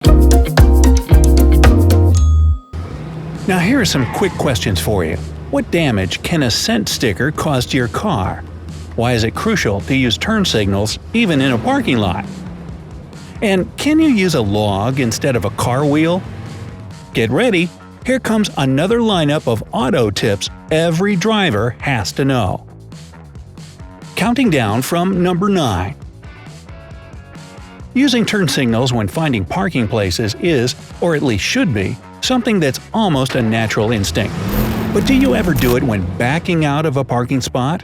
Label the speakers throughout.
Speaker 1: Now here are some quick questions for you. What damage can a scent sticker cause to your car? Why is it crucial to use turn signals even in a parking lot? And can you use a log instead of a car wheel? Get ready! Here comes another lineup of auto tips every driver has to know. Counting down from number 9. Using turn signals when finding parking places is, or at least should be, something that's almost a natural instinct. But do you ever do it when backing out of a parking spot?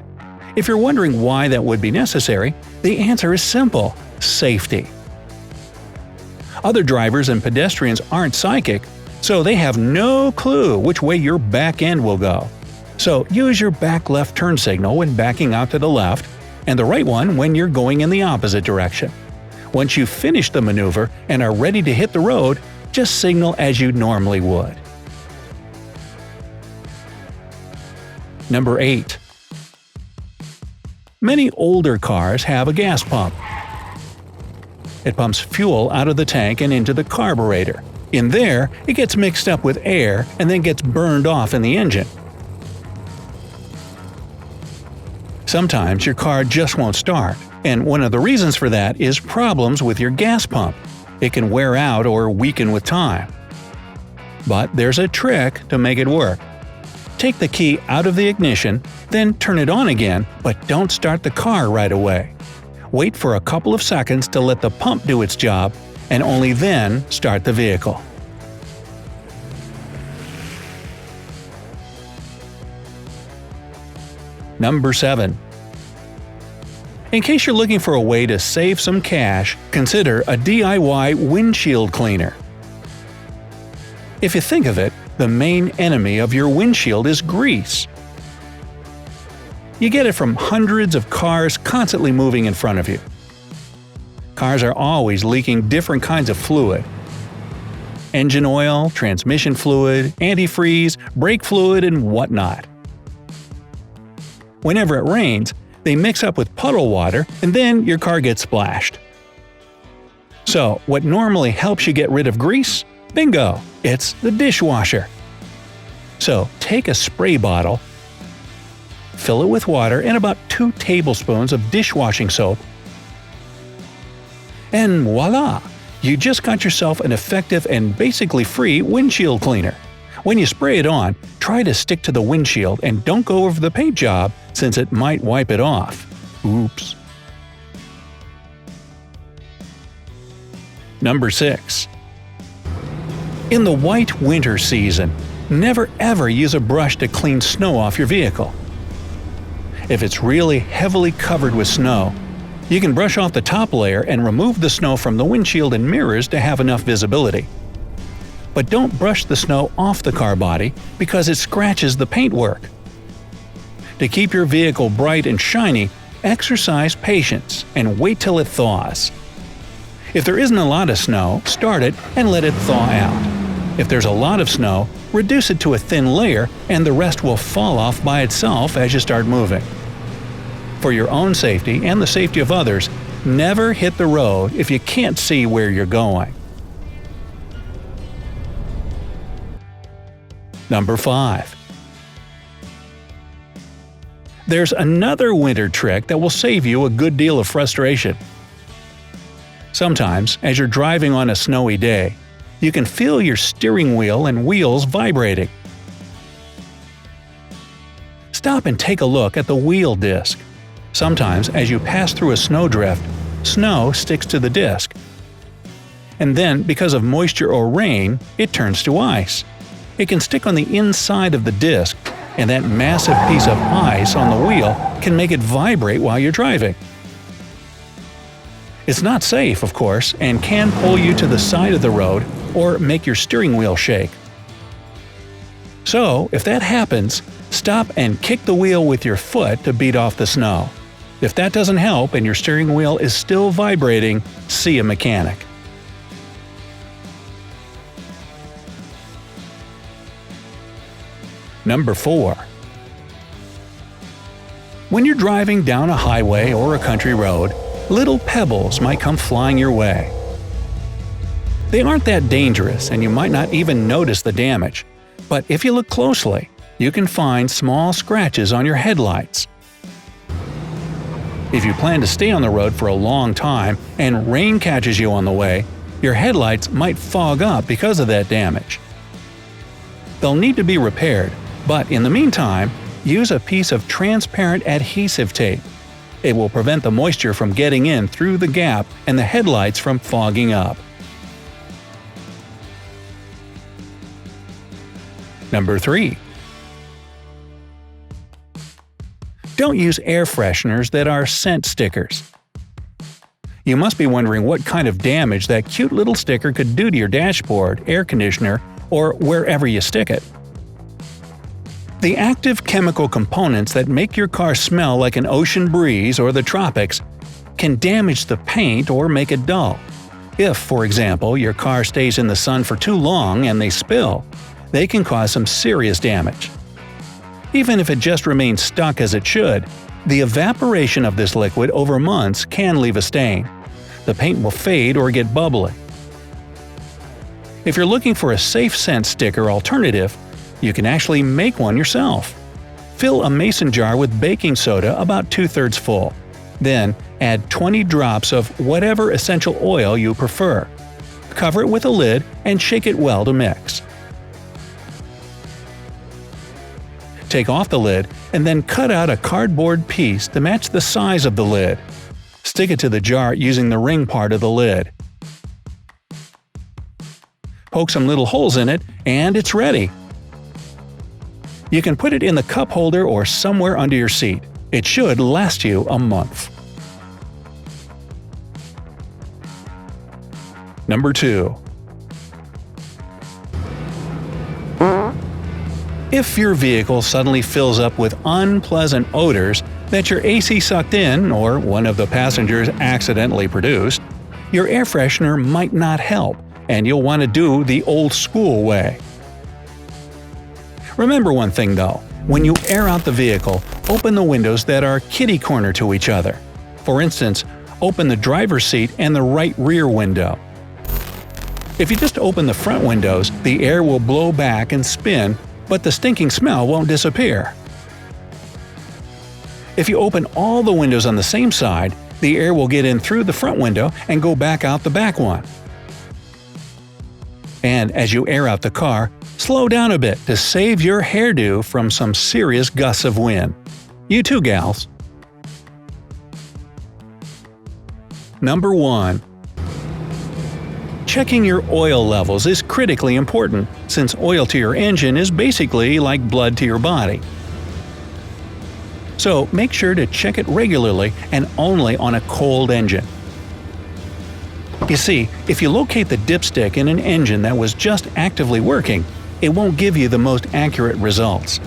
Speaker 1: If you're wondering why that would be necessary, the answer is simple: safety. Other drivers and pedestrians aren't psychic, so they have no clue which way your back end will go. So use your back left turn signal when backing out to the left, and the right one when you're going in the opposite direction. Once you've finished the maneuver and are ready to hit the road, just signal as you normally would. Number 8. Many older cars have a gas pump. It pumps fuel out of the tank and into the carburetor. In there, it gets mixed up with air and then gets burned off in the engine. Sometimes your car just won't start, and one of the reasons for that is problems with your gas pump. It can wear out or weaken with time. But there's a trick to make it work. Take the key out of the ignition, then turn it on again, but don't start the car right away. Wait for a couple of seconds to let the pump do its job, and only then start the vehicle. Number 7. In case you're looking for a way to save some cash, consider a DIY windshield cleaner. If you think of it, the main enemy of your windshield is grease. You get it from hundreds of cars constantly moving in front of you. Cars are always leaking different kinds of fluid. Engine oil, transmission fluid, antifreeze, brake fluid, and whatnot. Whenever it rains, they mix up with puddle water, and then your car gets splashed. So, what normally helps you get rid of grease? Bingo! It's the dishwasher. So, take a spray bottle, fill it with water and about 2 tablespoons of dishwashing soap, and voila! You just got yourself an effective and basically free windshield cleaner. When you spray it on, try to stick to the windshield and don't go over the paint job since it might wipe it off. Oops. Number 6. In the white winter season, never ever use a brush to clean snow off your vehicle. If it's really heavily covered with snow, you can brush off the top layer and remove the snow from the windshield and mirrors to have enough visibility. But don't brush the snow off the car body because it scratches the paintwork. To keep your vehicle bright and shiny, exercise patience and wait till it thaws. If there isn't a lot of snow, start it and let it thaw out. If there's a lot of snow, reduce it to a thin layer and the rest will fall off by itself as you start moving. For your own safety and the safety of others, never hit the road if you can't see where you're going. Number 5. There's another winter trick that will save you a good deal of frustration. Sometimes, as you're driving on a snowy day, you can feel your steering wheel and wheels vibrating. Stop and take a look at the wheel disc. Sometimes, as you pass through a snowdrift, snow sticks to the disc. And then, because of moisture or rain, it turns to ice. It can stick on the inside of the disc, and that massive piece of ice on the wheel can make it vibrate while you're driving. It's not safe, of course, and can pull you to the side of the road or make your steering wheel shake. So, if that happens, stop and kick the wheel with your foot to beat off the snow. If that doesn't help and your steering wheel is still vibrating, see a mechanic. Number 4. When you're driving down a highway or a country road, little pebbles might come flying your way. They aren't that dangerous and you might not even notice the damage. But if you look closely, you can find small scratches on your headlights. If you plan to stay on the road for a long time and rain catches you on the way, your headlights might fog up because of that damage. They'll need to be repaired, but in the meantime, use a piece of transparent adhesive tape. It will prevent the moisture from getting in through the gap and the headlights from fogging up. Number 3. Don't use air fresheners that are scent stickers. You must be wondering what kind of damage that cute little sticker could do to your dashboard, air conditioner, or wherever you stick it. The active chemical components that make your car smell like an ocean breeze or the tropics can damage the paint or make it dull. If, for example, your car stays in the sun for too long and they spill, they can cause some serious damage. Even if it just remains stuck as it should, the evaporation of this liquid over months can leave a stain. The paint will fade or get bubbly. If you're looking for a safe scent sticker alternative, you can actually make one yourself. Fill a mason jar with baking soda about 2/3 full. Then add 20 drops of whatever essential oil you prefer. Cover it with a lid and shake it well to mix. Take off the lid and then cut out a cardboard piece to match the size of the lid. Stick it to the jar using the ring part of the lid. Poke some little holes in it, and it's ready. You can put it in the cup holder or somewhere under your seat. It should last you a month. Number 2. If your vehicle suddenly fills up with unpleasant odors that your AC sucked in or one of the passengers accidentally produced, your air freshener might not help, and you'll want to do the old-school way. Remember one thing though, when you air out the vehicle, open the windows that are kitty-corner to each other. For instance, open the driver's seat and the right rear window. If you just open the front windows, the air will blow back and spin, but the stinking smell won't disappear. If you open all the windows on the same side, the air will get in through the front window and go back out the back one. And as you air out the car, slow down a bit to save your hairdo from some serious gusts of wind. You too, gals. Number 1. Checking your oil levels is critically important, since oil to your engine is basically like blood to your body. So make sure to check it regularly and only on a cold engine. You see, if you locate the dipstick in an engine that was just actively working, it won't give you the most accurate results.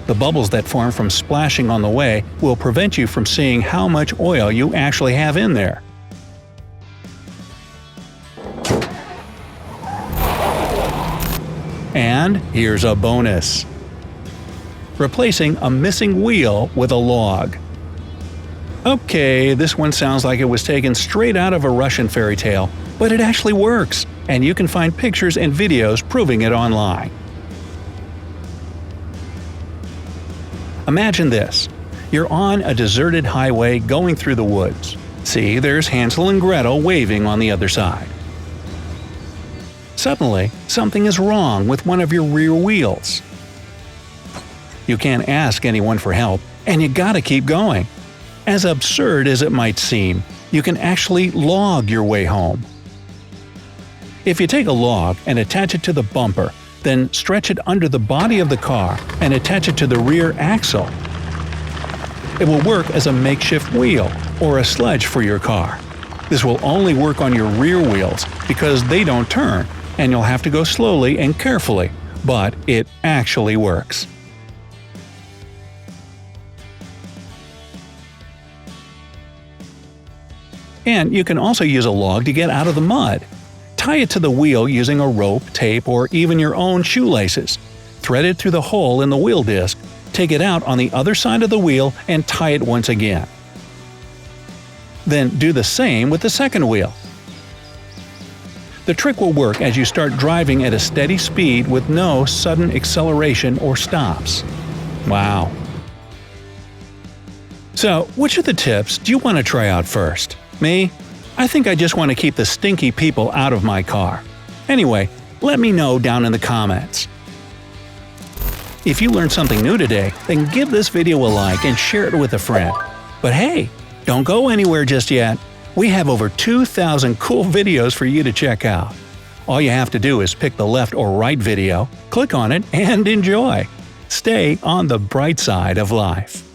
Speaker 1: The bubbles that form from splashing on the way will prevent you from seeing how much oil you actually have in there. And here's a bonus. Replacing a missing wheel with a log. Okay, this one sounds like it was taken straight out of a Russian fairy tale, but it actually works, and you can find pictures and videos proving it online. Imagine this. You're on a deserted highway going through the woods. See, there's Hansel and Gretel waving on the other side. Suddenly, something is wrong with one of your rear wheels. You can't ask anyone for help, and you gotta keep going. As absurd as it might seem, you can actually log your way home. If you take a log and attach it to the bumper, then stretch it under the body of the car and attach it to the rear axle, it will work as a makeshift wheel or a sledge for your car. This will only work on your rear wheels because they don't turn, and you'll have to go slowly and carefully, but it actually works. And you can also use a log to get out of the mud. Tie it to the wheel using a rope, tape, or even your own shoelaces. Thread it through the hole in the wheel disc, take it out on the other side of the wheel, and tie it once again. Then do the same with the second wheel. The trick will work as you start driving at a steady speed with no sudden acceleration or stops. Wow. So, which of the tips do you want to try out first? Me? I think I just want to keep the stinky people out of my car. Anyway, let me know down in the comments. If you learned something new today, then give this video a like and share it with a friend. But hey, don't go anywhere just yet. We have over 2,000 cool videos for you to check out. All you have to do is pick the left or right video, click on it, and enjoy. Stay on the bright side of life.